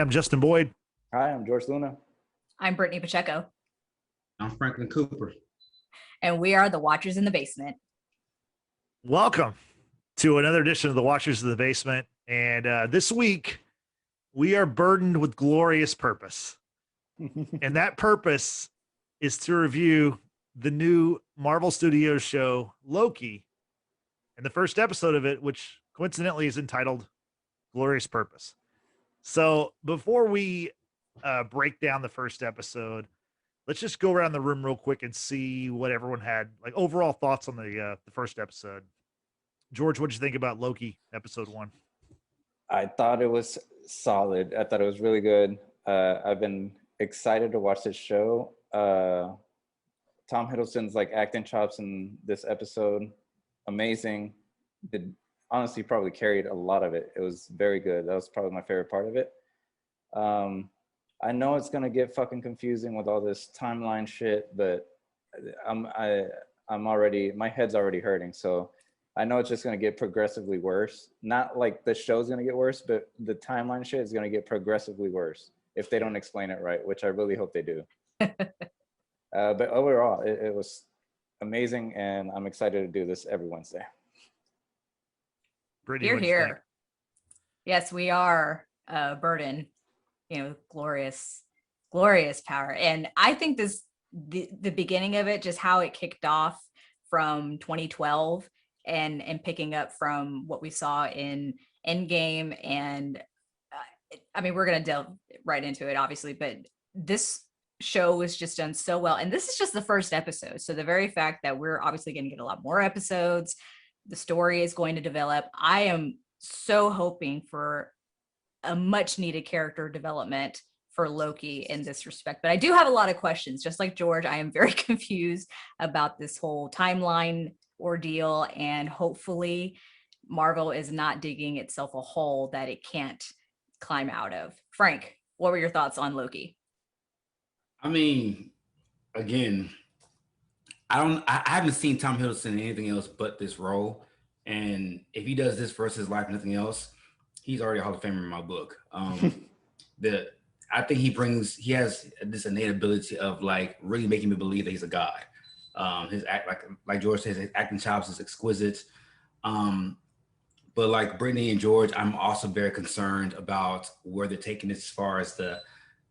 I'm Justin Boyd. Hi, I'm George Luna. I'm Brittany Pacheco. I'm Franklin Cooper. And we are the Watchers in the Basement. Welcome to another edition of the Watchers of the Basement. And this week, we are burdened with glorious purpose. And that purpose is to review the new Marvel Studios show, Loki, and the first episode of it, which coincidentally is entitled Glorious Purpose. So before we break down the first episode, let's just go around the room real quick and see what everyone had, like overall thoughts on the first episode. George, what'd you think about Loki episode 1? I thought it was solid. I thought it was really good. I've been excited to watch this show. Tom Hiddleston's like acting chops in this episode, amazing. Did honestly probably carried a lot of it. It was very good. That was probably my favorite part of it. I know it's gonna get fucking confusing with all this timeline shit, but I'm already, my head's already hurting. So I know it's just gonna get progressively worse. Not like the show's gonna get worse, but the timeline shit is gonna get progressively worse if they don't explain it right, which I really hope they do. But overall, it was amazing, and I'm excited to do this every Wednesday. Brittany, Here. Yes, we are burdened, glorious power. And I think the beginning of it, just how it kicked off from 2012 and picking up from what we saw in Endgame. And we're going to delve right into it, obviously, but this show was just done so well. And this is just the first episode. So the very fact that we're obviously going to get a lot more episodes, the story is going to develop. I am so hoping for a much needed character development for Loki in this respect. But I do have a lot of questions. Just like George, I am very confused about this whole timeline ordeal, and hopefully Marvel is not digging itself a hole that it can't climb out of. Frank, what were your thoughts on Loki? Again, I haven't seen Tom Hiddleston in anything else but this role. And if he does this versus life, nothing else, he's already a Hall of Famer in my book. I think he has this innate ability of like really making me believe that he's a god. His act, like George says, his acting chops is exquisite. But like Brittany and George, I'm also very concerned about where they're taking this as far as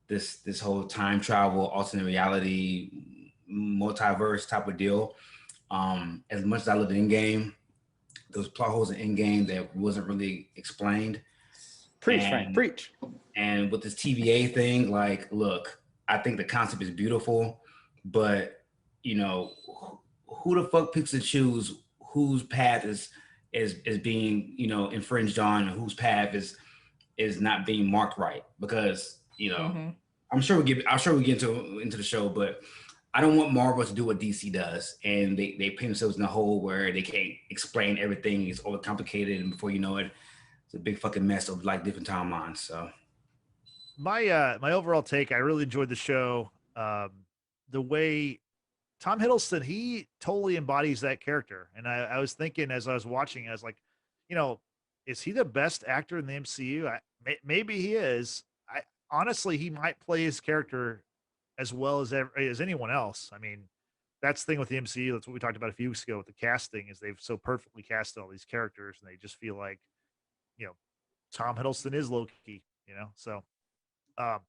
this whole time travel, alternate reality, multiverse type of deal. As much as I love Endgame, those plot holes in Endgame that wasn't really explained. Preach, Frank, preach. And with this TVA thing, like, look, I think the concept is beautiful, but who the fuck picks and choose whose path is being infringed on, and whose path is not being marked right? Because I'm sure we get into the show, but I don't want Marvel to do what DC does, and they paint themselves in a hole where they can't explain everything. It's overcomplicated, and before you know it, it's a big fucking mess of like different timelines. So my overall take, I really enjoyed the show. The way Tom Hiddleston, he totally embodies that character. And I was thinking as I was watching, I was like, is he the best actor in the MCU? Maybe he is. Honestly, he might play his character as well as anyone else. I mean, that's the thing with the MCU. That's what we talked about a few weeks ago with the casting, is they've so perfectly casted all these characters, and they just feel like, Tom Hiddleston is Loki, So I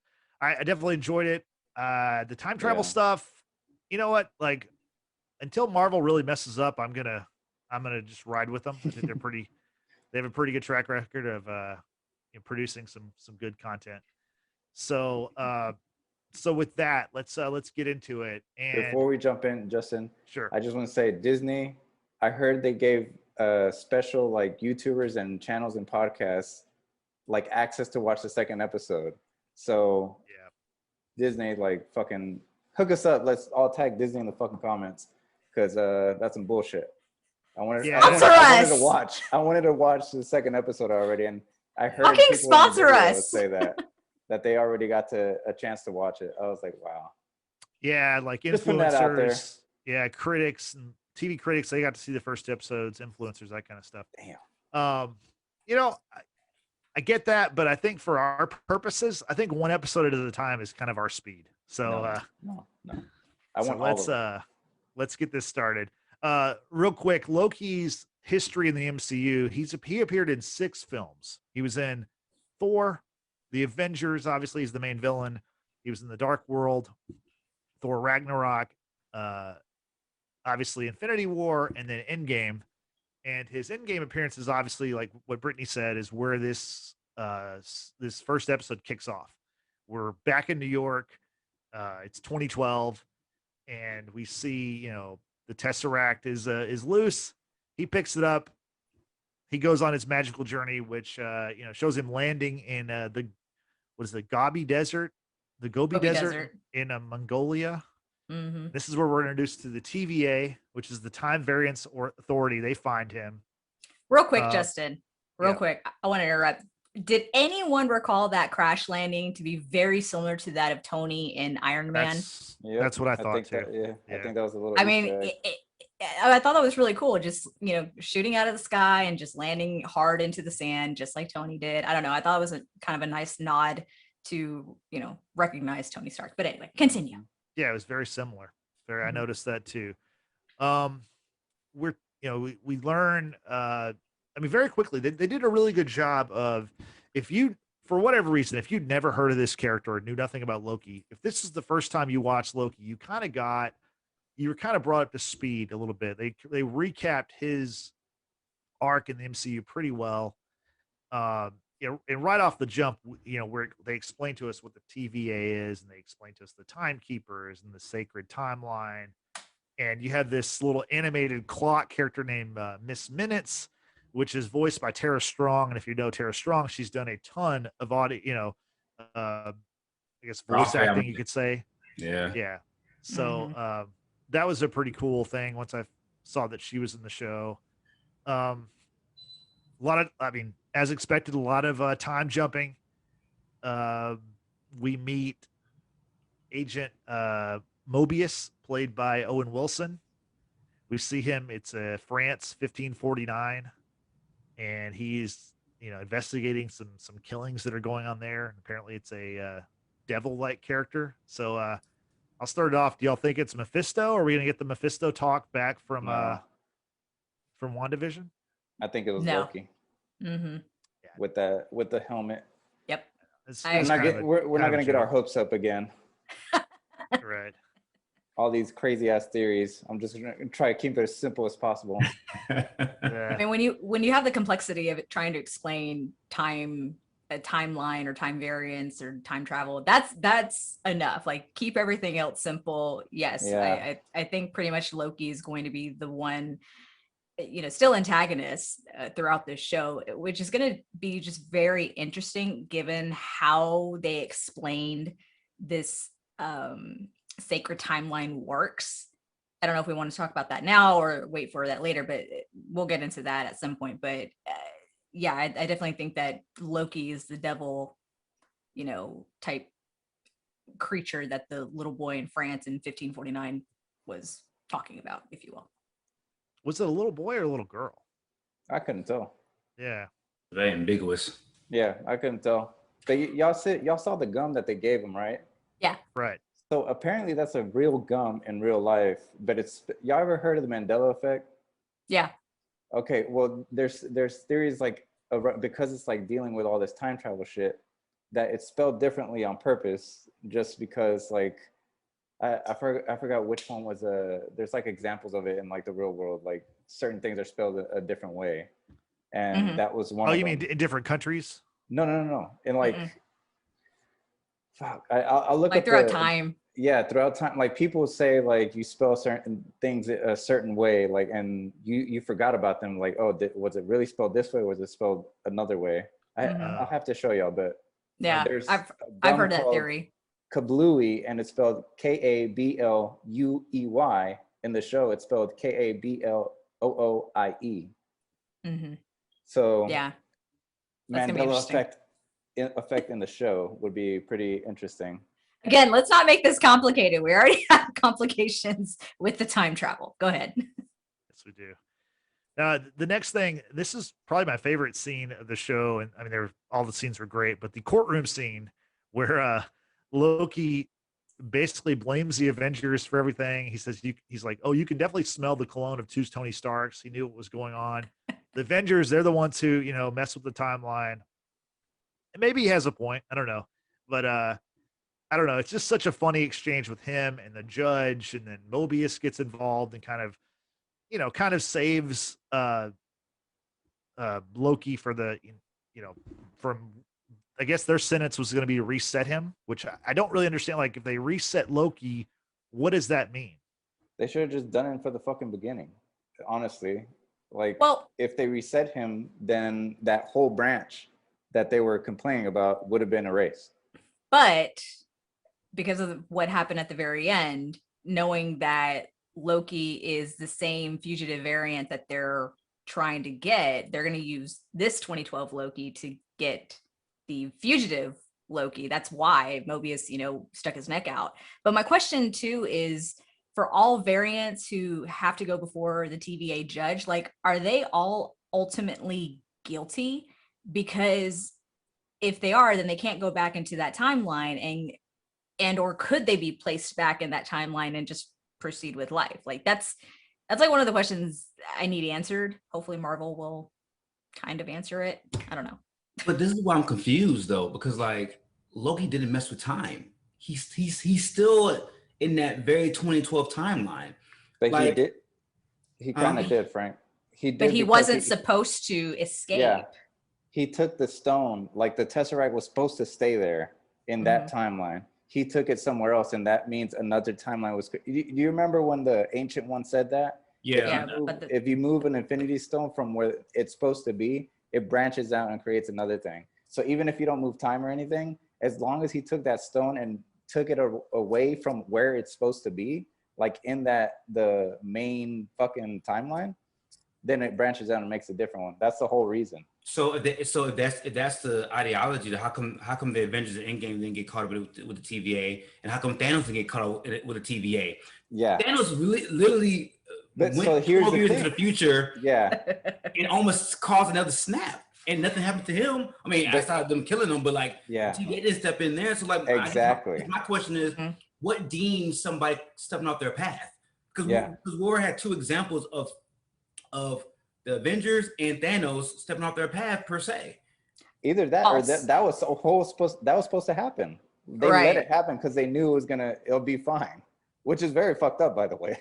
definitely enjoyed it. The time travel stuff, you know what? Like, until Marvel really messes up, I'm gonna just ride with them. I think they have a pretty good track record of producing some good content. So with that, let's get into it. And before we jump in, Justin, sure, I just want to say Disney, I heard they gave special like YouTubers and channels and podcasts like access to watch the second episode. So yeah, Disney, like, fucking hook us up. Let's all tag Disney in the fucking comments, because that's some bullshit. I wanted to watch the second episode already, and I heard fucking sponsor us say that they already got a chance to watch it. I was like, wow. Yeah, like just putting that out there. Influencers, yeah, critics and TV critics, they got to see the first episodes, influencers, that kind of stuff. Damn. I get that, but I think for our purposes, I think one episode at a time is kind of our speed. So No. I want all let's of it. let's get this started. Real quick, Loki's history in the MCU. He appeared in 6 films. He was in Thor, the Avengers. Obviously, he's the main villain. He was in the Dark World, Thor Ragnarok, obviously Infinity War, and then Endgame. And his Endgame appearance is obviously like what Brittany said is where this this first episode kicks off. We're back in New York. It's 2012, and we see the Tesseract is loose. He picks it up. He goes on his magical journey, which shows him landing in the Gobi Desert, the Gobi Desert in Mongolia. Mm-hmm. This is where we're introduced to the TVA, which is the Time Variance Authority. They find him. Real quick, Justin. Real yeah. quick. I want to interrupt. Did anyone recall that crash landing to be very similar to that of Tony in Iron Man? That's what I thought too. I think that was a little. I mean, I thought that was really cool. Just shooting out of the sky and just landing hard into the sand, just like Tony did. I don't know. I thought it was kind of a nice nod to recognize Tony Stark. But anyway, continue. Yeah, it was very similar. I noticed that too. We learn. Very quickly they did a really good job of, if you, for whatever reason, if you'd never heard of this character or knew nothing about Loki, if this is the first time you watched Loki, you were kind of brought up to speed a little bit. They recapped his arc in the MCU pretty well. And right off the jump, where they explain to us what the TVA is, and they explain to us the timekeepers and the sacred timeline. And you have this little animated clock character named Miss Minutes, which is voiced by Tara Strong. And if you know Tara Strong, she's done a ton of audio, I guess voice acting, you could say. Yeah. So that was a pretty cool thing once I saw that she was in the show. As expected, a lot of time jumping. We meet Agent Mobius, played by Owen Wilson. We see him. It's France, 1549, and he's investigating some killings that are going on there. And apparently, it's a devil-like character. So I'll start it off. Do y'all think it's Mephisto? Or are we gonna get the Mephisto talk back from WandaVision? I think it was Loki. Mm-hmm. With the helmet. Yep. We're not gonna get our hopes up again. Right. Oh, All these crazy ass theories. I'm just gonna try to keep it as simple as possible. I mean, when you have the complexity of it, trying to explain time, a timeline or time variance or time travel, that's enough. Like, keep everything else simple. Yes, Yeah. I think pretty much Loki is going to be the one, still antagonist throughout this show, which is going to be just very interesting given how they explained this sacred timeline works. I don't know if we want to talk about that now or wait for that later, but we'll get into that at some point. But I definitely think that Loki is the devil, type creature that the little boy in France in 1549 was talking about, if you will. Was it a little boy or a little girl? I couldn't tell. Yeah. Very ambiguous. Yeah, I couldn't tell. But y'all saw the gum that they gave him, right? Yeah. Right. So apparently that's a real gum in real life, but y'all ever heard of the Mandela Effect? Yeah. Okay, well, there's theories like because it's like dealing with all this time travel shit, that it's spelled differently on purpose, just because like I forgot which one was there's like examples of it in like the real world, like certain things are spelled a different way, and that was one. Oh, of you them. mean in different countries? No. In like, fuck, I'll look like up throughout time. Yeah, throughout time, like people say like you spell certain things a certain way, like, and you forgot about them, like, oh, was it really spelled this way or was it spelled another way? I'll have to show y'all, but yeah, I've heard that theory. Kablooey, and it's spelled Kabluey. In the show, it's spelled Kablooie. So yeah, Mandela effect in the show would be pretty interesting. Again, let's not make this complicated. We already have complications with the time travel. Go ahead. Yes, we do. The next thing, this is probably my favorite scene of the show, and I mean, all the scenes were great, but the courtroom scene where Loki basically blames the Avengers for everything. He says, he's like, "Oh, you can definitely smell the cologne of two Tony Starks." He knew what was going on. The Avengers, they're the ones who mess with the timeline. And maybe he has a point. I don't know, but I don't know. It's just such a funny exchange with him and the judge, and then Mobius gets involved and kind of saves Loki for from, I guess their sentence was going to be reset him, which I don't really understand. Like, if they reset Loki, what does that mean? They should have just done it for the fucking beginning, honestly. Like, Well, if they reset him, then that whole branch that they were complaining about would have been erased. but because of what happened at the very end, knowing that Loki is the same fugitive variant that they're trying to get, they're going to use this 2012 Loki to get the fugitive Loki. That's why Mobius, stuck his neck out. But my question too is, for all variants who have to go before the TVA judge, like, are they all ultimately guilty? Because if they are, then they can't go back into that timeline, and or could they be placed back in that timeline and just proceed with life? Like, that's like one of the questions I need answered. Hopefully Marvel will kind of answer it. I don't know. But this is why I'm confused though, because like Loki didn't mess with time. He's still in that very 2012 timeline. But like, he did. He kind of did, Frank. He did. But he wasn't supposed to escape. Yeah. He took the stone, like the Tesseract was supposed to stay there in that timeline. He took it somewhere else, and that means another timeline was. Do you remember when the Ancient One said that? Yeah. If you move an Infinity Stone from where it's supposed to be, it branches out and creates another thing. So even if you don't move time or anything, as long as he took that stone and took it away from where it's supposed to be, like in the main fucking timeline, then it branches out and makes a different one. That's the whole reason. So if that's the ideology, then how come the Avengers in Endgame didn't get caught up with the TVA, and how come Thanos didn't get caught up with the TVA? Yeah, Thanos literally went 12 years into the future, and almost caused another snap, and nothing happened to him. I mean, outside of them killing him, but like, TVA didn't step in there. So like, exactly. My question is, what deems somebody stepping off their path? Because we had two examples of the Avengers and Thanos stepping off their path per se. Either that or that was supposed to happen. They let it happen because they knew it'll be fine, which is very fucked up, by the way.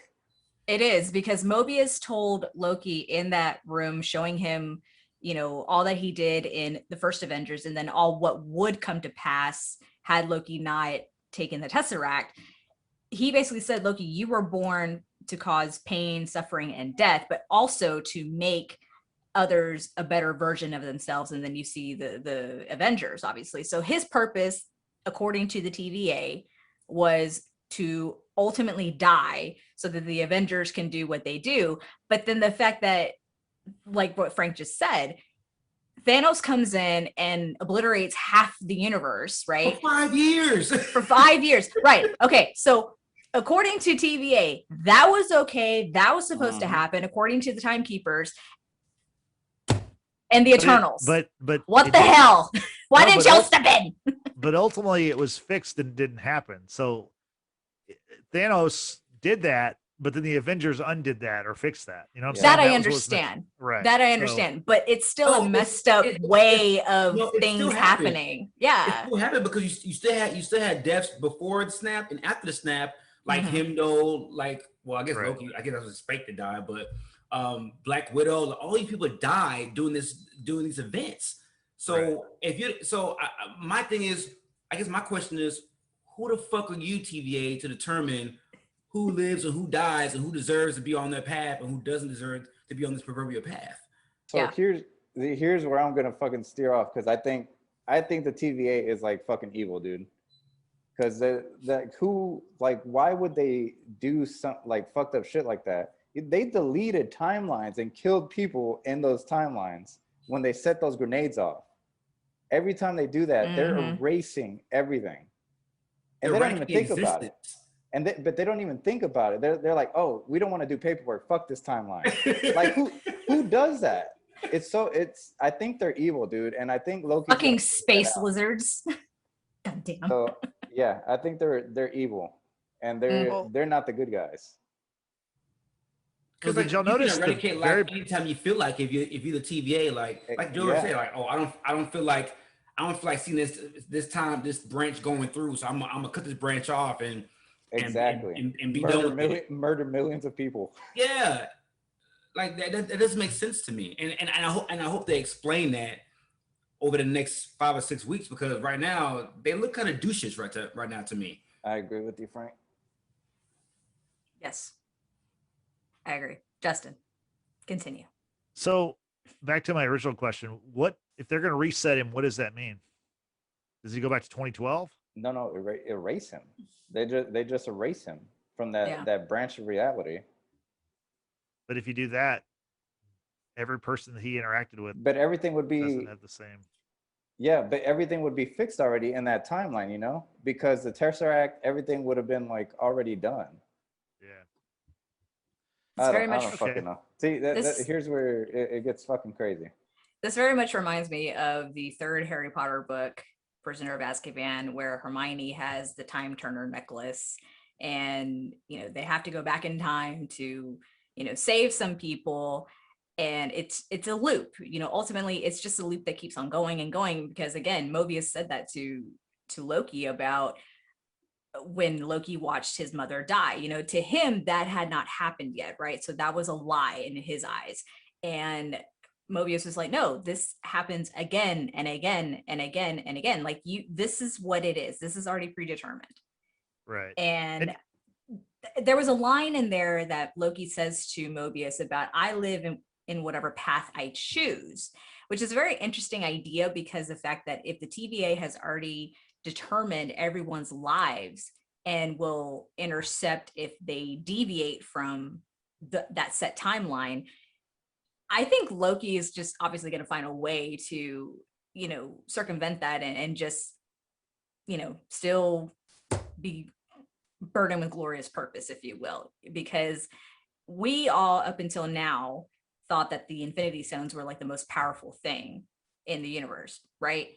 It is, because Mobius told Loki in that room, showing him, all that he did in the first Avengers, and then all what would come to pass had Loki not taken the Tesseract. He basically said, Loki, you were born to cause pain, suffering, and death, but also to make others a better version of themselves. And then you see the Avengers, obviously. So his purpose, according to the TVA, was to ultimately die so that the Avengers can do what they do. But then the fact that, like what Frank just said, Thanos comes in and obliterates half the universe, right? For 5 years. For 5 years. Right. Okay. So according to TVA, that was okay. That was supposed to happen according to the Timekeepers and the Eternals. But what the hell? Why didn't y'all step in? But ultimately it was fixed and didn't happen. So Thanos did that, but then the Avengers undid that or fixed that. You know what I'm saying? That I understand. Right. That I understand. But it's still a messed up way of things happening. Yeah. It still happened because you still had deaths before the snap and after the snap. Like him though, like, well, I guess Loki, I guess I was expected to die, but Black Widow, all these people died doing these events. So my thing is, I guess my question is, who the fuck are you, TVA, to determine who lives and who dies and who deserves to be on their path and who doesn't deserve to be on this proverbial path? So here's where I'm gonna fucking steer off, because I think the TVA is like fucking evil, dude. Because why would they do some like fucked up shit like that? They deleted timelines and killed people in those timelines when they set those grenades off. Every time they do that, they're erasing everything. And they don't even think about it. and but they don't even think about it. They're like, oh, we don't want to do paperwork. Fuck this timeline. Like who does that? I think they're evil, dude, and I think Loki. Fucking space lizards. God damn. So yeah, I think they're evil, and they're not the good guys. Because did y'all notice the very anytime you feel like if you're the TVA, like George said, like, oh, I don't feel like seeing this branch going through, so I'm gonna cut this branch off and be done with it. Murder millions of people. Yeah, like that doesn't make sense to me, and I hope they explain that over the next 5 or 6 weeks, because right now they look kind of douches right now to me. I agree with you, Frank. Yes, I agree. Justin, continue. So back to my original question: what if they're going to reset him? What does that mean? Does he go back to 2012? No, erase him. They just erase him from that branch of reality. But if you do that, every person that he interacted with, but everything would be doesn't have the same. Yeah, but everything would be fixed already in that timeline, you know, because the Tesseract, everything would have been like already done. Yeah. I don't fucking know. See, here's where it gets fucking crazy. This very much reminds me of the third Harry Potter book, Prisoner of Azkaban, where Hermione has the time turner necklace, and they have to go back in time to save some people, and it's a loop. Ultimately it's just a loop that keeps on going and going, because again, Mobius said that to Loki about when Loki watched his mother die. To him that had not happened yet, right? So that was a lie in his eyes, and Mobius was like, no, this happens again and again and again and again. Like, this is what it is. This is already predetermined. Right. And there was a line in there that Loki says to Mobius about, I live in whatever path I choose, which is a very interesting idea, because the fact that if the TVA has already determined everyone's lives and will intercept if they deviate from that set timeline, I think Loki is just obviously going to find a way to, circumvent that and just, still be burdened with glorious purpose, if you will, because we all up until now thought that the Infinity Stones were like the most powerful thing in the universe, right?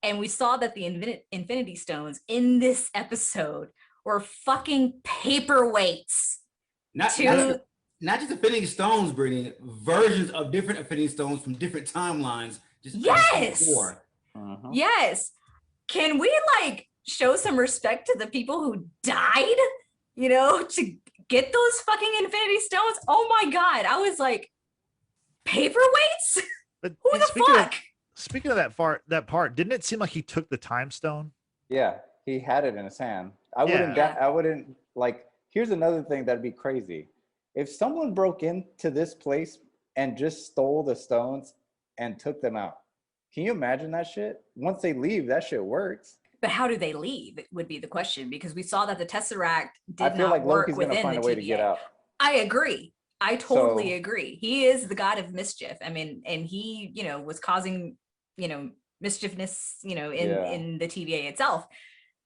And we saw that the Infinity Stones in this episode were fucking paperweights. Not just Infinity Stones, Brittany, versions of different Infinity Stones from different timelines. Yes. Yes. Can we show some respect to the people who died, to get those fucking Infinity Stones? Oh my God. I was like, paperweights? But who the fuck? Speaking of that part, didn't it seem like he took the time stone? Yeah, he had it in his hand. I wouldn't here's another thing that'd be crazy. If someone broke into this place and just stole the stones and took them out, can you imagine that shit? Once they leave, that shit works. But how do they leave? It would be the question, because we saw that the Tesseract did I feel not like work Loki's within gonna find the a way TVA. to get out. I agree. I totally agree. He is the god of mischief. I mean, and he, was causing, mischiefness, in the TVA itself.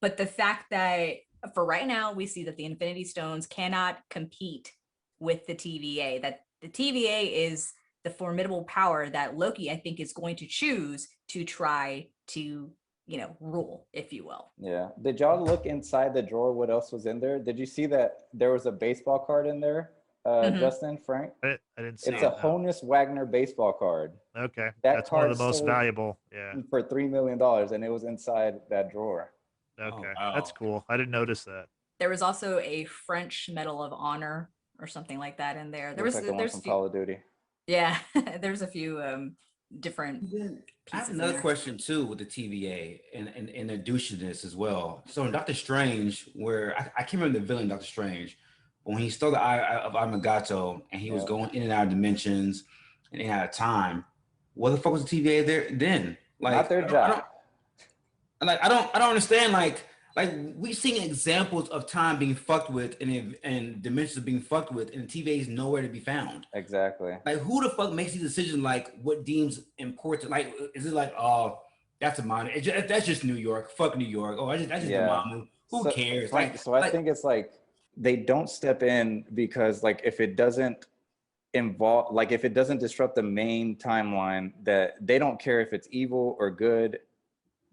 But the fact that for right now, we see that the Infinity Stones cannot compete with the TVA, that the TVA is the formidable power that Loki, I think, is going to choose to try to, rule, if you will. Yeah. Did y'all look inside the drawer? What else was in there? Did you see that there was a baseball card in there? Justin, Frank? I didn't see it. It's a Honus Wagner baseball card. Okay. That's one of the most valuable. Yeah. For $3 million, and it was inside that drawer. Okay. Oh, wow. That's cool. I didn't notice that. There was also a French Medal of Honor or something like that in there. There's from Call of Duty. Yeah, there's a few different. I have another question too with the TVA and the douchiness as well. So in Doctor Strange, where I can't remember the villain Doctor Strange, but when he stole the eye of Armagato and he was going in and out of dimensions and in and out of time, what the fuck was the TVA there then? Not their job. I don't understand. Like we seeing examples of time being fucked with and dimensions being fucked with, and the TVA is nowhere to be found. Exactly. Like, who the fuck makes these decisions? Like, what deems important? Like, is it like, oh, that's a minor? That's just New York. Fuck New York. Oh, that's just a mom. Who cares? I think it's like they don't step in because like if it doesn't involve, like if it doesn't disrupt the main timeline, that they don't care if it's evil or good,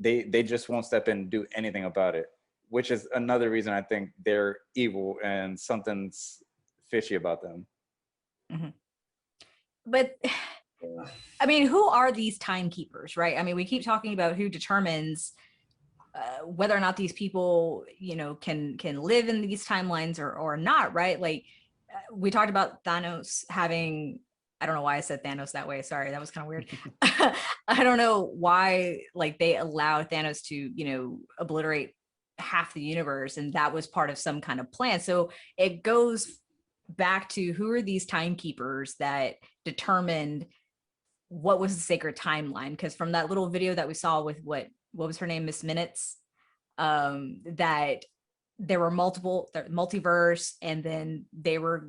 they just won't step in and do anything about it, which is another reason I think they're evil and something's fishy about them. Mm-hmm. But I mean, who are these timekeepers, right? I mean, we keep talking about who determines whether or not these people, you know, can live in these timelines or not, right? Like we talked about Thanos having, I don't know why I said Thanos that way. Sorry, that was kind of weird. I don't know why, like they allowed Thanos to, you know, obliterate half the universe, and that was part of some kind of plan. So it goes back to who are these timekeepers that determined what was the sacred timeline? Because from that little video that we saw with what was her name, Miss Minutes, that there were multiverse, and then they were,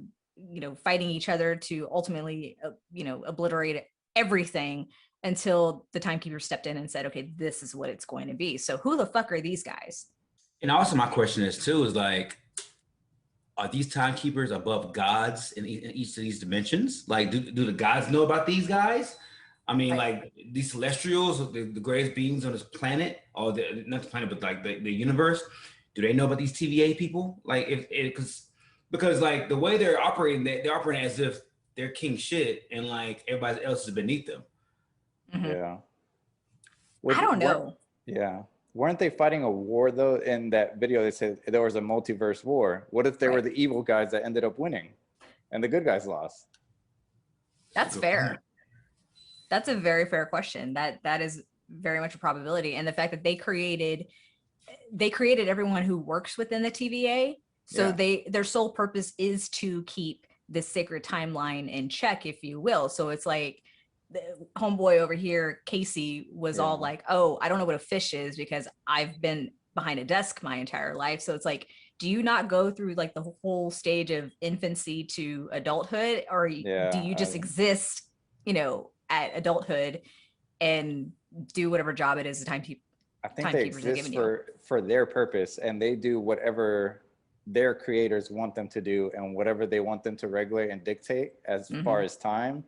you know, fighting each other to ultimately, you know, obliterate everything until the timekeeper stepped in and said, okay, this is what it's going to be. So who the fuck are these guys? And also my question is too, is like, are these timekeepers above gods in each of these dimensions? Like, do the gods know about these guys? I mean, right. Like these celestials, the greatest beings on this planet, or not the planet, but like the universe, do they know about these TVA people? Like, because like the way they're operating, they're operating as if they're king shit, and like everybody else is beneath them. Mm-hmm. Yeah. I don't know. Yeah. Weren't they fighting a war though? In that video, they said there was a multiverse war. What if they were the evil guys that ended up winning and the good guys lost? That's fair. That's a very fair question. That is very much a probability. And the fact that they created everyone who works within the TVA. So their sole purpose is to keep this sacred timeline in check, if you will. So it's like the homeboy over here, Casey, was all like, oh, I don't know what a fish is because I've been behind a desk my entire life. So it's like, do you not go through like the whole stage of infancy to adulthood, or do you just exist, you know, at adulthood and do whatever job it is the timekeepers I think they exist for their purpose, and they do whatever their creators want them to do and whatever they want them to regulate and dictate as far as time.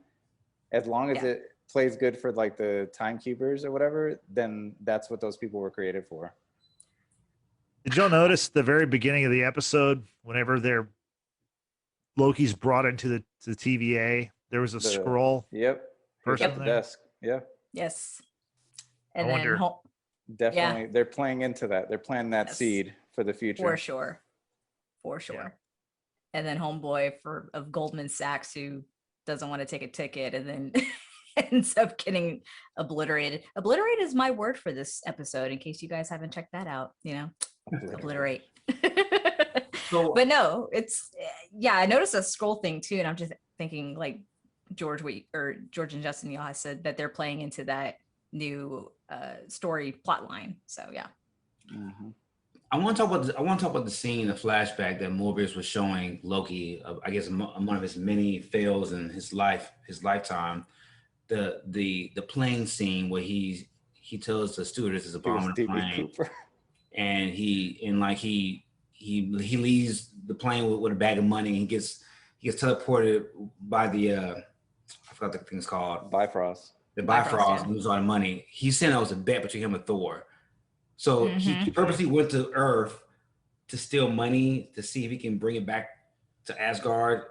As long as it plays good for like the timekeepers or whatever, then that's what those people were created for. Did y'all notice the very beginning of the episode, whenever Loki's brought into the TVA, there was a scroll? Yep. At the desk. Yeah. Yes. And then definitely they're playing into that. They're planting that seed for the future. For sure. Yeah. And then homeboy of Goldman Sachs, who doesn't want to take a ticket and then ends up getting obliterated. Obliterate is my word for this episode, in case you guys haven't checked that out, you know. Obliterate. But no, it's I noticed a scroll thing too, and I'm just thinking like George and Justin, y'all said that they're playing into that new story plot line. So yeah. Mm-hmm. I want to talk about the scene, the flashback that Morbius was showing Loki. I guess one of his many fails in his lifetime. The plane scene where he tells the stewardess is a bomb on the plane, and he leaves the plane with a bag of money. And he gets teleported by the I forgot the thing's called. Bifrost. The Bifrost loses all the money. He's saying that was a bet between him and Thor. So he purposely went to Earth to steal money to see if he can bring it back to Asgard.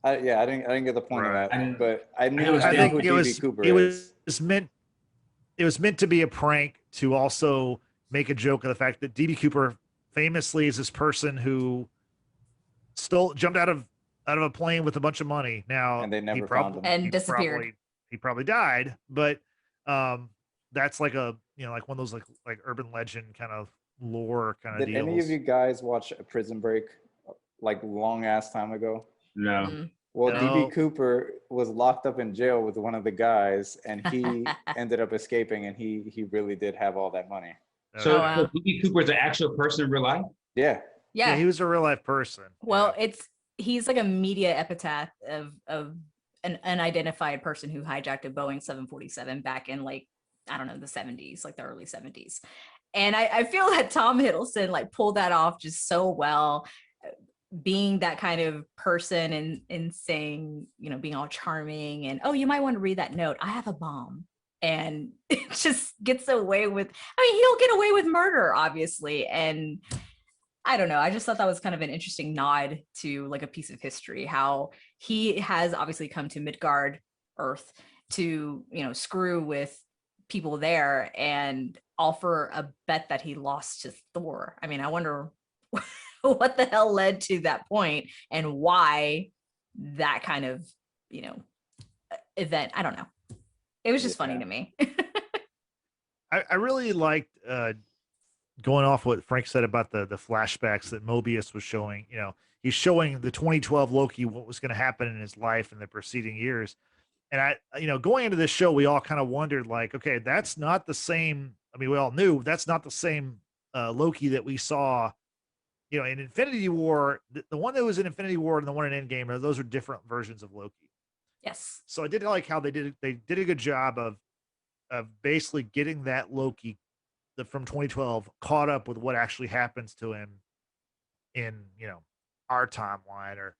I didn't get the point of that, but I knew it was meant to be a prank to also make a joke of the fact that DB Cooper famously is this person who jumped out of a plane with a bunch of money. Now, and they never found him and disappeared. He probably died, but that's like like one of those like urban legend kind of lore kind of deals. Did any of you guys watch Prison Break like long ass time ago? No. Mm-hmm. Well, DB Cooper was locked up in jail with one of the guys, and he ended up escaping, and he really did have all that money. So DB Cooper is an actual person in real life? Yeah, he was a real life person. Well, he's like a media epitaph of an unidentified person who hijacked a Boeing 747 back in like, I don't know, the 70s, like the early 70s. And I feel that Tom Hiddleston like pulled that off just so well, being that kind of person and saying, you know, being all charming and, oh, you might want to read that note. I have a bomb. And it just gets away with, I mean, he'll get away with murder, obviously. And I don't know. I just thought that was kind of an interesting nod to like a piece of history, how he has obviously come to Midgard Earth to, you know, screw with people there and offer a bet that he lost to Thor. I mean, I wonder what the hell led to that point and why that kind of, you know, event. I don't know. It was just funny to me. I really liked going off what Frank said about the flashbacks that Mobius was showing. You know, he's showing the 2012 Loki, what was going to happen in his life in the preceding years. And you know, going into this show, we all kind of wondered, like, okay, that's not the same. I mean, we all knew that's not the same Loki that we saw, you know, in Infinity War. The one that was in Infinity War and the one in Endgame, those are different versions of Loki. Yes. So I did like how they did a good job of basically getting that Loki from 2012 caught up with what actually happens to him in, you know, our timeline or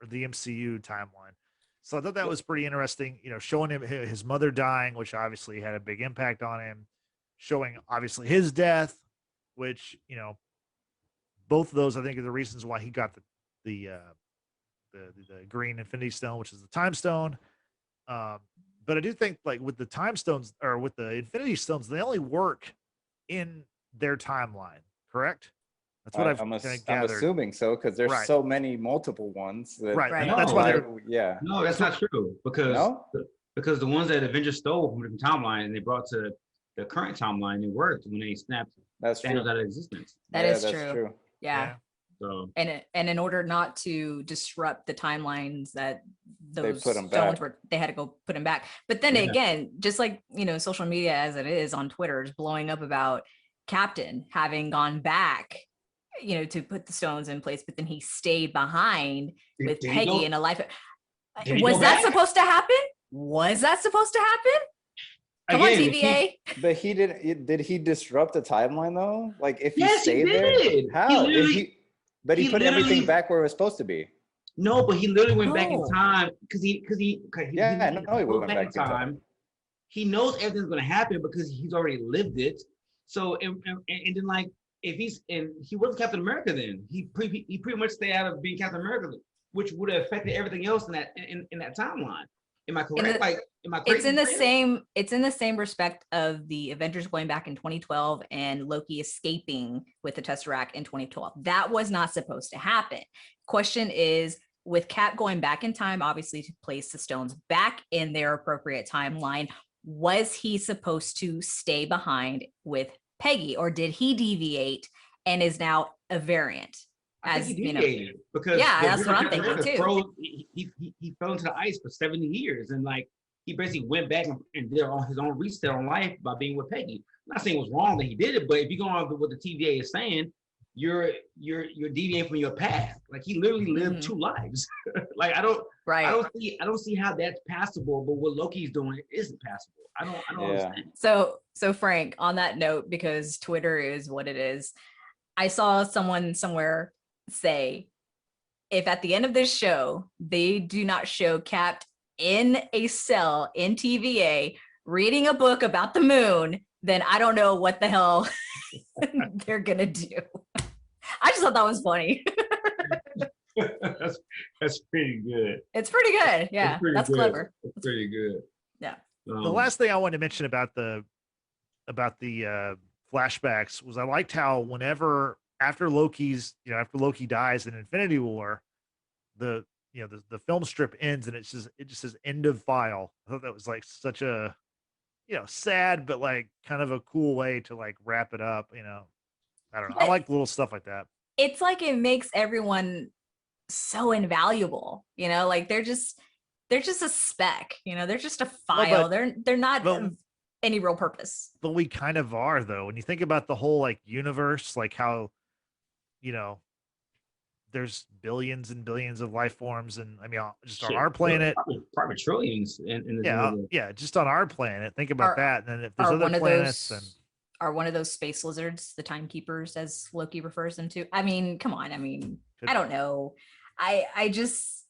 the MCU timeline. So I thought that was pretty interesting, you know, showing him his mother dying, which obviously had a big impact on him, showing obviously his death, which, you know, both of those I think are the reasons why he got the green Infinity Stone, which is the Time Stone. But I do think, like, with the Time Stones or with the Infinity Stones, they only work in their timeline, correct? That's what I'm gathered. assuming so, because there's so many multiple ones. Right. No, that's why yeah. No, that's not true, because the ones that Avengers stole from the timeline and they brought to the current timeline, it worked when they snapped Thanos out of existence. That's true. Yeah. So and in order not to disrupt the timelines that those stones were, they had to go put them back. But then again, just like, you know, social media as it is on Twitter is blowing up about Captain having gone back, you know, to put the stones in place, but then he stayed behind with Peggy in a life. Was that supposed to happen? Was that supposed to happen? Come on, TVA. But he did he disrupt the timeline though? Like, if he stayed did. there, how? But he put everything back where it was supposed to be. No, but he literally went back in time because he went back in time. He knows everything's going to happen because he's already lived it. So and then, like, if he wasn't Captain America then, he pretty much stayed out of being Captain America, which would have affected everything else in that timeline. Am I correct? Am I crazy? It's in the same respect of the Avengers going back in 2012 and Loki escaping with the Tesseract in 2012. That was not supposed to happen. Question is, with Cap going back in time, obviously to place the stones back in their appropriate timeline, was he supposed to stay behind with Peggy, or did he deviate and is now a variant? I think he deviated, because that's what I'm thinking too. He fell into the ice for 70 years, and like he basically went back and did on his own reset on life by being with Peggy. I'm not saying it was wrong that he did it, but if you go on with what the TVA is saying, you're deviating from your path. Like, he literally lived two lives. Like, I don't see how that's passable, but what Loki's doing isn't passable. I don't understand. So Frank, on that note, because Twitter is what it is, I saw someone somewhere say, if at the end of this show they do not show Cap in a cell in TVA reading a book about the moon, then I don't know what the hell they're gonna do. I just thought that was funny. That's pretty good. It's pretty good. Yeah, that's good. Clever. It's pretty good. Yeah. The last thing I wanted to mention about the flashbacks was I liked how after Loki dies in Infinity War, the film strip ends and it just says end of file. I thought that was like such a, you know, sad but like kind of a cool way to like wrap it up, you know. I don't know. I like little stuff like that. It's like it makes everyone so invaluable, you know, like they're just a speck, you know, they're just a file. They're not any real purpose. But we kind of are, though. When you think about the whole like universe, like how, you know, there's billions and billions of life forms, and I mean, just on our planet, probably trillions. Yeah, just on our planet. Think about that. And then if there's other planets, are one of those space lizards, the timekeepers, as Loki refers them to. I mean, come on. I mean, I don't know. I just,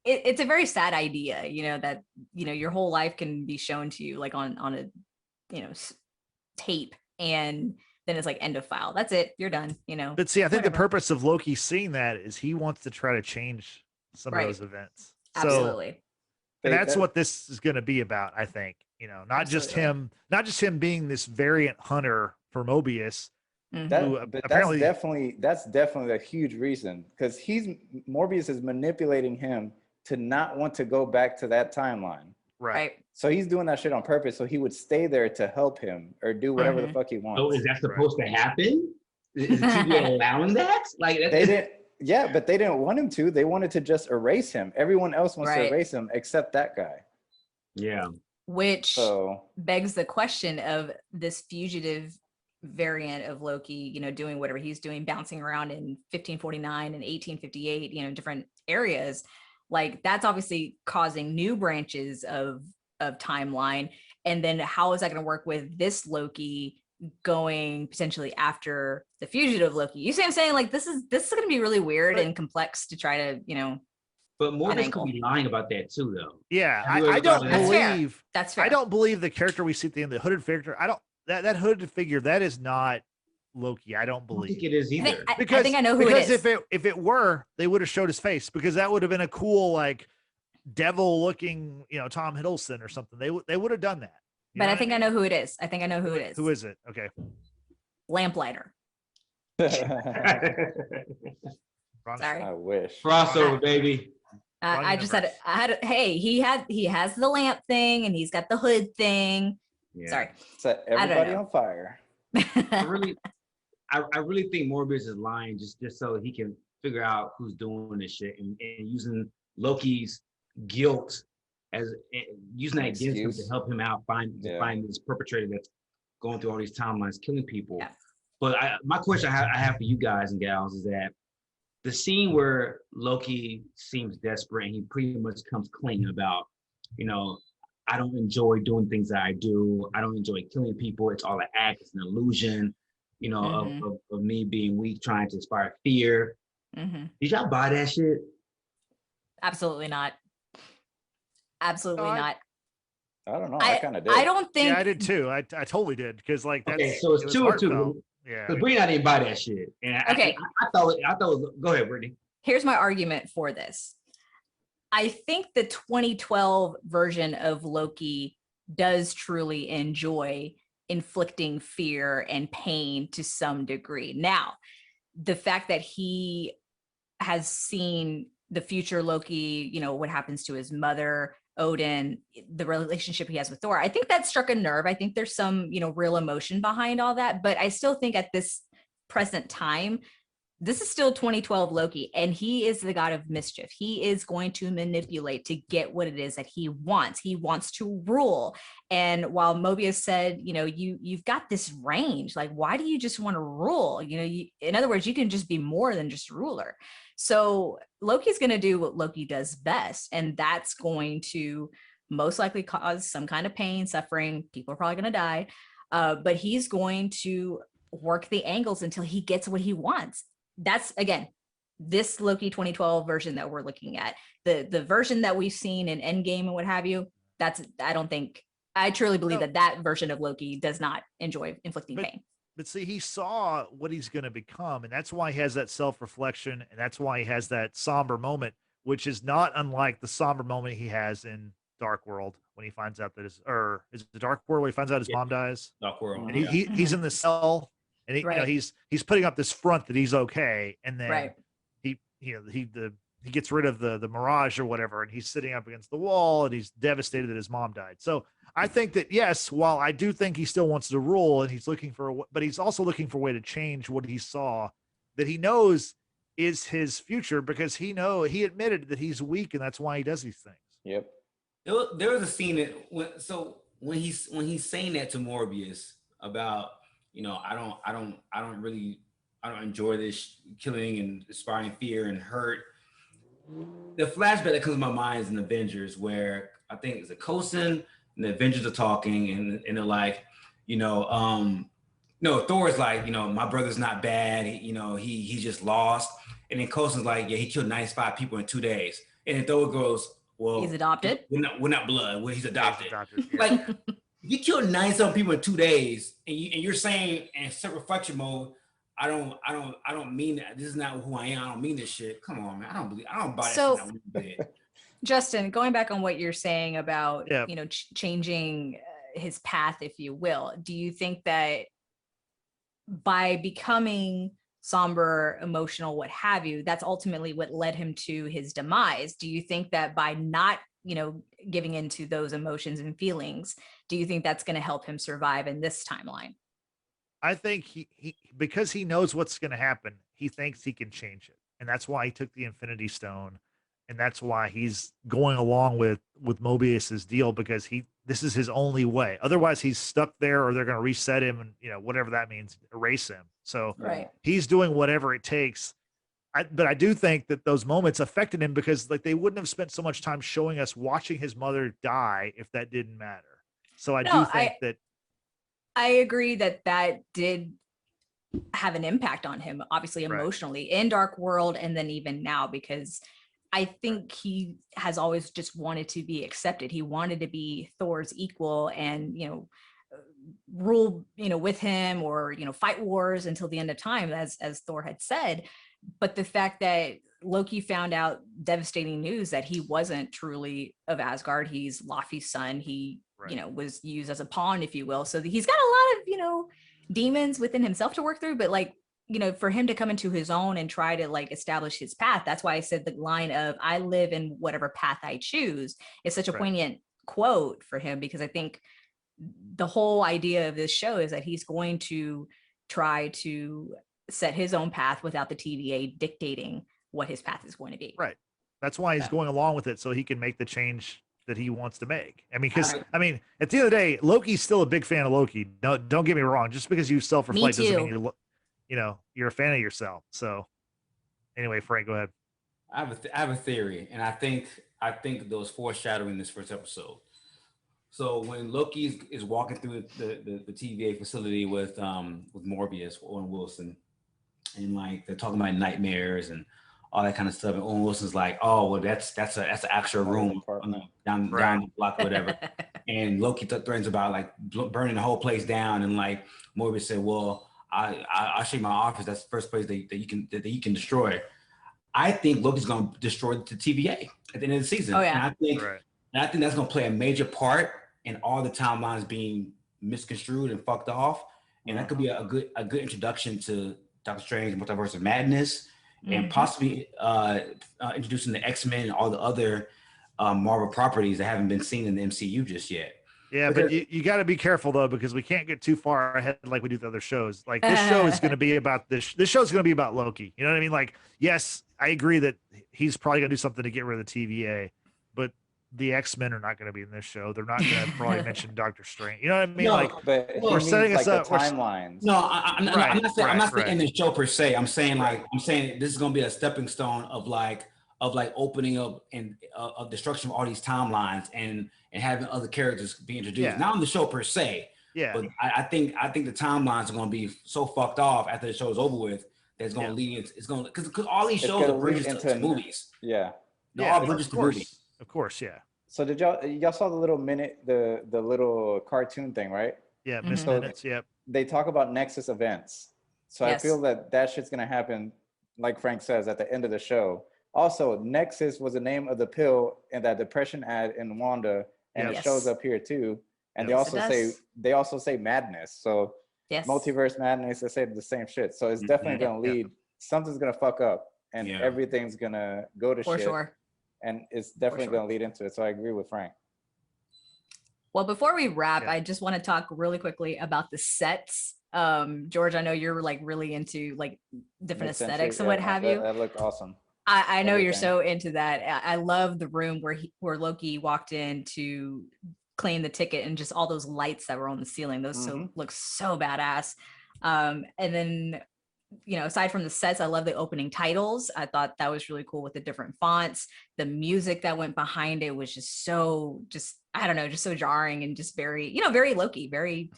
it's a very sad idea, you know, that, you know, your whole life can be shown to you like on a, you know, tape, and then it's like end of file. That's it. You're done, you know. But see, I think whatever. the purpose of Loki seeing that is he wants to try to change some of Right. those events. Absolutely. So, and that's what this is going to be about, I think. You know, not just him being this variant hunter for Mobius. Mhm. But that's definitely a huge reason, because Morbius is manipulating him to not want to go back to that timeline. Right. So he's doing that shit on purpose, so he would stay there to help him or do whatever the fuck he wants. So is that supposed to happen? Is the TV allowing that? Like they didn't. Yeah, but they didn't want him to. They wanted to just erase him. Everyone else wants to erase him except that guy. Yeah. Which begs the question of this fugitive variant of Loki, you know, doing whatever he's doing, bouncing around in 1549 and 1858, you know, different areas. Like that's obviously causing new branches of timeline. And then how is that going to work with this Loki going potentially after the fugitive Loki? You see what I'm saying? Like this is going to be really weird and complex to try to, you know. But Morbius could be lying about that too, though. Yeah, I don't believe that's fair. I don't believe the character we see at the end, the hooded figure. I don't that hooded figure, that is not Loki. I don't believe. I don't think it is either. I think I know who it is. Because if it were, they would have showed his face, because that would have been a cool like devil looking, you know, Tom Hiddleston or something. They would have done that. But I think I know who it is. I think I know who it is. Who is it? Okay. Lamplighter. Sorry. I wish. Crossover, baby. I had hey, he has the lamp thing and he's got the hood thing. Yeah. Sorry. Set everybody on fire. I really think Morbius is lying just so he can figure out who's doing this shit and using Loki's guilt as using that against him to help him out find this perpetrator that's going through all these timelines, killing people. Yeah. But my question I have for you guys and gals is that the scene where Loki seems desperate and he pretty much comes clean about, you know, I don't enjoy doing things that I do. I don't enjoy killing people. It's all an act. It's an illusion, you know, of me being weak, trying to inspire fear. Did y'all buy that shit? Absolutely not. Absolutely not. I don't know. I kind of did. I don't think. Yeah, I did too. I totally did, because like that's okay. So it's 2-2. Yeah. Because Brittany, I didn't buy that shit. And I thought it was, go ahead, Brittany. Here's my argument for this. I think the 2012 version of Loki does truly enjoy inflicting fear and pain to some degree. Now, the fact that he has seen the future Loki, you know, what happens to his mother, Odin, the relationship he has with Thor, I think that struck a nerve. I think there's some, you know, real emotion behind all that. But I still think at this present time, this is still 2012 Loki, and he is the god of mischief. He is going to manipulate to get what it is that he wants. He wants to rule. And while Mobius said, you know, you've got this range, like, why do you just want to rule? You know, in other words, you can just be more than just ruler. So Loki's going to do what Loki does best, and that's going to most likely cause some kind of pain, suffering. People are probably going to die, but he's going to work the angles until he gets what he wants. That's, again, this Loki 2012 version that we're looking at. The version that we've seen in Endgame and what have you, I truly believe that version of Loki does not enjoy inflicting pain. But see, he saw what he's going to become, and that's why he has that self-reflection, and that's why he has that somber moment, which is not unlike the somber moment he has in Dark World when he finds out that is it the Dark World where he finds out his mom dies? Dark World. And he's in the cell, and you know, he's putting up this front that he's okay, and then he gets rid of the mirage or whatever, and he's sitting up against the wall, and he's devastated that his mom died. So I think that, yes, while I do think he still wants to rule, and he's looking but he's also looking for a way to change what he saw that he knows is his future, because he admitted that he's weak, and that's why he does these things. Yep. There was a scene that when he's saying that to Morbius about, you know, I don't enjoy this killing and inspiring fear and hurt. The flashback that comes to my mind is in Avengers, where I think it's a Coulson and the Avengers are talking, and they're like, You know, no, Thor's like, my brother's not bad. He's just lost. And then Coulson's like, yeah, he killed 95 people in 2 days. And then Thor goes, well, He's adopted. We're not blood. He's adopted. Yeah. Like, you killed 90-something people in 2 days, and you're saying in self-reflection mode, I don't mean that. This is not who I am. I don't mean this shit. Come on, man. I don't buy that shit. Justin, going back on what you're saying about Yeah. changing his path, if you will, do you think that by becoming somber, emotional, what have you, that's ultimately what led him to his demise? Do you think that by not giving into those emotions and feelings, do you think that's going to help him survive in this timeline? I think he because he knows what's going to happen, he thinks he can change it. And that's why he took the Infinity Stone. And that's why he's going along with Mobius's deal, because this is his only way. Otherwise, he's stuck there, or they're going to reset him and whatever that means, erase him. So right. He's doing whatever it takes. But I do think that those moments affected him, because like they wouldn't have spent so much time showing us watching his mother die if that didn't matter. So I do think that I agree that did have an impact on him, obviously emotionally, in Dark World, and then even now, because I think he has always just wanted to be accepted. He wanted to be Thor's equal and, rule, with him, or, fight wars until the end of time, as Thor had said. But the fact that Loki found out devastating news that he wasn't truly of Asgard, he's Laufey's son. He, was used as a pawn, if you will. So he's got a lot of, demons within himself to work through. But like, for him to come into his own and try to like establish his path. That's why I said the line of "I live in whatever path I choose" is such a poignant quote for him, because I think the whole idea of this show is that he's going to try to set his own path without the TVA dictating what his path is going to be. Right. That's why he's going along with it, so he can make the change that he wants to make. I mean, because at the end of the day, Loki's still a big fan of Loki. Don't get me wrong. Just because you self-reflect doesn't mean you're a fan of yourself. So anyway, Frank, go ahead. I have a theory, and I think there was foreshadowing in this first episode. So when Loki is walking through the TVA facility with Morbius, Owen Wilson, and like they're talking about nightmares and all that kind of stuff, and Owen Wilson's like, "Oh, well, that's an actual room down the block or whatever," and Loki threatens about like burning the whole place down, and like Morbius said, "Well, I'll show you my office. That's the first place that you can destroy." I think Loki's going to destroy the TVA at the end of the season. Oh yeah, and I think that's going to play a major part in all the timelines being misconstrued and fucked off, and that could be a good introduction to Doctor Strange, Multiverse of Madness, and possibly introducing the X-Men and all the other Marvel properties that haven't been seen in the MCU just yet. Yeah, but you got to be careful though, because we can't get too far ahead like we do with other shows. Like this show is going to be about this. This show is going to be about Loki. You know what I mean? Like, yes, I agree that he's probably going to do something to get rid of the TVA, but the X-Men are not going to be in this show. They're not going to probably mention Doctor Strange. You know what I mean? No, like, but we're setting us up timelines. No, I'm not saying in the show per se. I'm saying this is going to be a stepping stone of opening up and of destruction of all these timelines and having other characters be introduced. Yeah. Not on the show per se. Yeah. But I think the timelines are going to be so fucked off after the show is over with that it's going to lead into, it's going to, because all these shows are bridges to movies. Yeah. They're all bridges to movies. Of course, yeah. So did y'all saw the little the little cartoon thing, right? Yeah, Miss Minutes, yep. They talk about Nexus events. So I feel that shit's gonna happen, like Frank says, at the end of the show. Also, Nexus was the name of the pill in that depression ad in Wanda, and it shows up here too. And they also say madness. So multiverse madness, they say the same shit. So it's definitely gonna lead. Something's gonna fuck up, and everything's gonna go to shit. For sure. And it's definitely going to lead into it. So I agree with Frank. Well, before we wrap, I just want to talk really quickly about the sets. George, I know you're like really into like different aesthetics and what have you. That looked awesome. I know you're so into that. I love the room where Loki walked in to claim the ticket, and just all those lights that were on the ceiling. Those look so badass. And then, aside from the sets, I love the opening titles. I thought that was really cool with the different fonts. The music that went behind it was just so, I don't know, just so jarring and just very, very Loki, very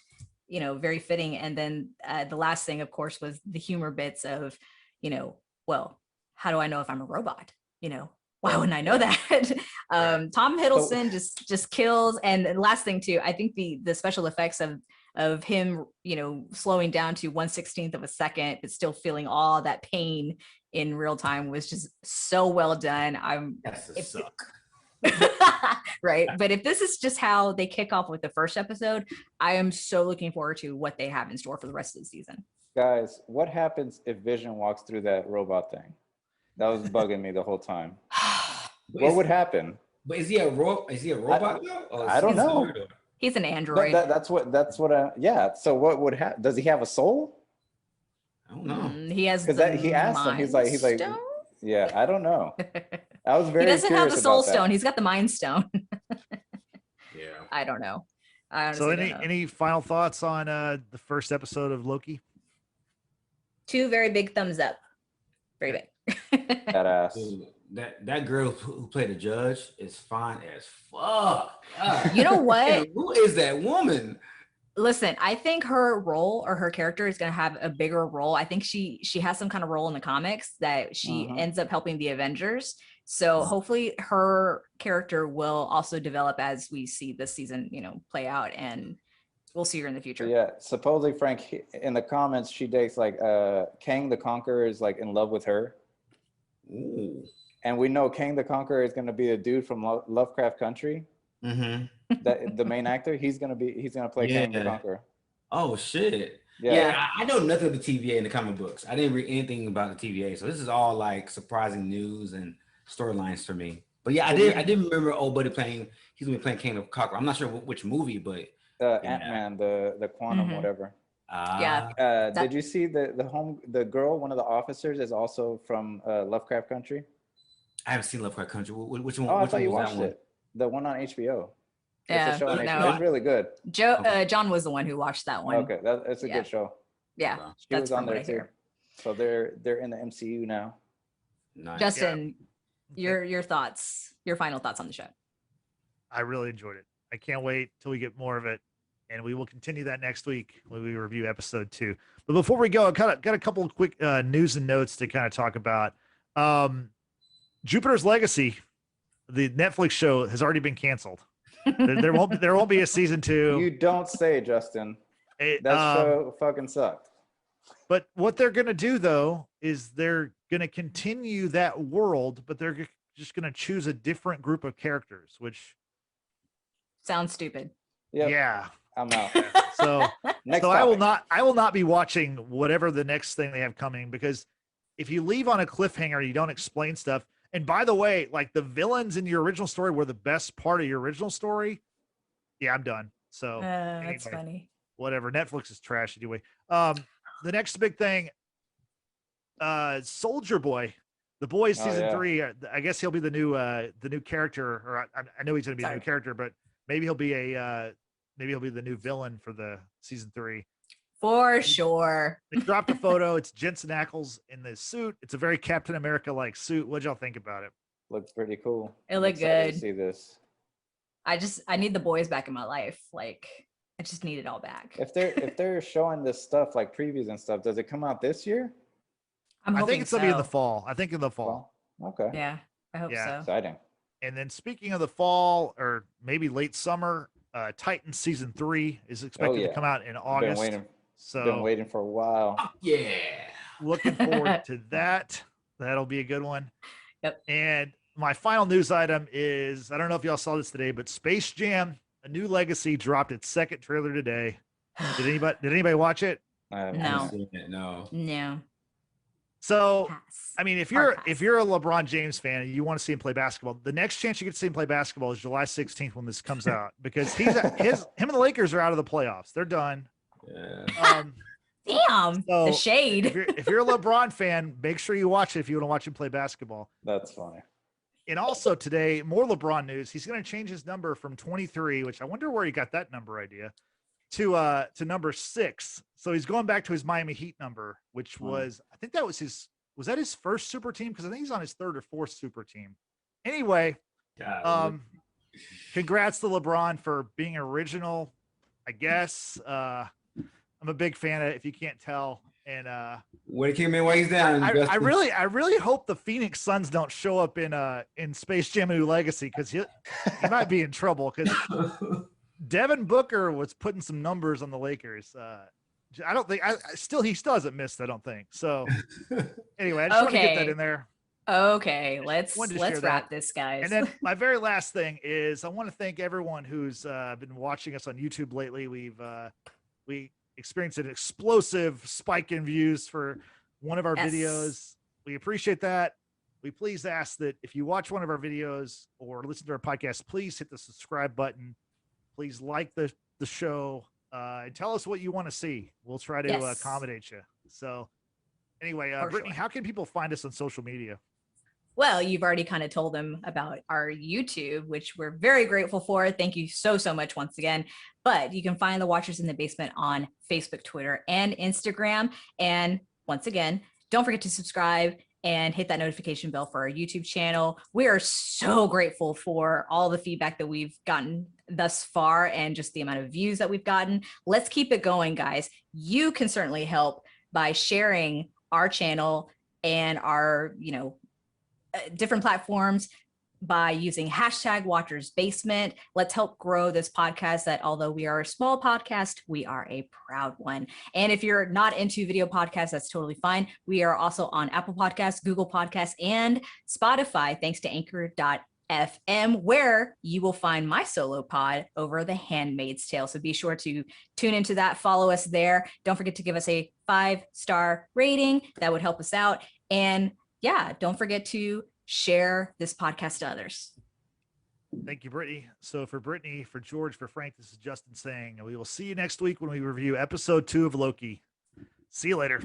very fitting. And then the last thing, of course, was the humor bits of, well, how do I know if I'm a robot? Why wouldn't I know that? Tom Hiddleston just kills. And the last thing too, I think the special effects of him, slowing down to 1/16 of a second, but still feeling all that pain in real time was just so well done. Suck. Right. But if this is just how they kick off with the first episode, I am so looking forward to what they have in store for the rest of the season. Guys, what happens if Vision walks through that robot thing? That was bugging me the whole time. What would happen? But is he a robot? I don't know. He's an android. That's what. Yeah. So what would happen? Does he have a soul? I don't know. He has. Because he asked him. He's like. Yeah. I don't know. I was very. He doesn't have the soul stone. He's got the mind stone. Yeah. I don't know. So any final thoughts on the first episode of Loki? 2 very big thumbs up. Very big. Badass. Dude, that girl who played the judge is fine as fuck. God. You know what? Who is that woman? Listen, I think her role or her character is going to have a bigger role. I think she has some kind of role in the comics that she ends up helping the Avengers. So hopefully her character will also develop as we see this season, play out, and we'll see her in the future. Yeah, supposedly Frank in the comments she dates like Kang the Conqueror is like in love with her. Ooh. And we know Kang the Conqueror is going to be a dude from Lovecraft Country. That the main actor, he's gonna play Kang the Conqueror. Oh shit! Yeah, I know nothing of the TVA in the comic books. I didn't read anything about the TVA, so this is all like surprising news and storylines for me. But yeah, I did remember old buddy he's gonna be playing Kang the Conqueror. I'm not sure which movie, but Ant-Man, the quantum whatever. Did you see the girl, one of the officers, is also from Lovecraft Country? I haven't seen Lovecraft Country. Which one? Oh, I which thought you one watched it. The one on HBO. Yeah, it's a show on HBO. It's really good. John was the one who watched that one. Okay, it's a good show. Yeah, she was on there too. So they're in the MCU now. Nice. Justin, your thoughts, your final thoughts on the show. I really enjoyed it. I can't wait till we get more of it, and we will continue that next week when we review episode 2. But before we go, I got a couple of quick news and notes to kind of talk about. Jupiter's Legacy, the Netflix show, has already been canceled. There won't be a season 2. You don't say, Justin. That show fucking sucked. But what they're gonna do though is they're gonna continue that world, but they're just gonna choose a different group of characters, which sounds stupid. Yep. Yeah, I'm out. So Next I will not be watching whatever the next thing they have coming, because if you leave on a cliffhanger, you don't explain stuff. And by the way, like the villains in your original story were the best part of your original story. Yeah, I'm done. So that's funny. Whatever. Netflix is trash anyway. The next big thing, Soldier Boy, The Boys season 3. I guess he'll be the new character, or I know he's gonna be a new character, but maybe he'll be the new villain for the season 3. For sure. They dropped a photo. It's Jensen Ackles in this suit. It's a very Captain America-like suit. What'd y'all think about it? Looks pretty cool. It looked good. To see this. I need the boys back in my life. Like, I just need it all back. If they're showing this stuff like previews and stuff, does it come out this year? I think it's gonna be in the fall. I think in the fall. Okay. Yeah, I hope so. Exciting. And then speaking of the fall, or maybe late summer, Titans season 3 is expected to come out in August. Been waiting for a while. Yeah. Looking forward to that. That'll be a good one. Yep. And my final news item is, I don't know if y'all saw this today, but Space Jam: A New Legacy dropped its second trailer today. Did anybody watch it? No. No. So, I mean, if you're a LeBron James fan and you want to see him play basketball, the next chance you get to see him play basketball is July 16th when this comes out, because him and the Lakers are out of the playoffs. They're done. Yeah. Damn, so the shade. If you're a LeBron fan, make sure you watch it if you want to watch him play basketball. That's funny. And also today, more LeBron news. He's going to change his number from 23, which I wonder where he got that number idea, to number 6. So he's going back to his Miami Heat number, which was, I think that was that his first super team? Because I think he's on his 3rd or 4th super team. Anyway, congrats to LeBron for being original, I guess. I'm a big fan of it, if you can't tell. And What it came in while he's down. I really hope the Phoenix Suns don't show up in Space Jam: A New Legacy, because he might be in trouble, because Devin Booker was putting some numbers on the Lakers. I don't think he still hasn't missed, I don't think. So anyway, I just want to get that in there. Okay, let's share wrap that. this, guys. And then my very last thing is I want to thank everyone who's been watching us on YouTube lately. We experienced an explosive spike in views for one of our videos. We appreciate that. We please ask that if you watch one of our videos or listen to our podcast, please hit the subscribe button. Please like the show and tell us what you want to see. We'll try to accommodate you. So anyway, Brittany, how can people find us on social media? Well, you've already kind of told them about our YouTube, which we're very grateful for. Thank you so much once again. But you can find the Watchers in the Basement on Facebook, Twitter, and Instagram. And once again, don't forget to subscribe and hit that notification bell for our YouTube channel. We are so grateful for all the feedback that we've gotten thus far and just the amount of views that we've gotten. Let's keep it going, guys. You can certainly help by sharing our channel and our, different platforms by using #WatchersBasement. Let's help grow this podcast that, although we are a small podcast, we are a proud one. And if you're not into video podcasts, that's totally fine. We are also on Apple Podcasts, Google Podcasts, and Spotify, thanks to Anchor.fm, where you will find my solo pod over The Handmaid's Tale. So be sure to tune into that, follow us there. Don't forget to give us a 5-star rating. That would help us out. And yeah, don't forget to share this podcast to others. Thank you, Brittany. So for Brittany, for George, for Frank, this is Justin saying, we will see you next week when we review episode 2 of Loki. See you later.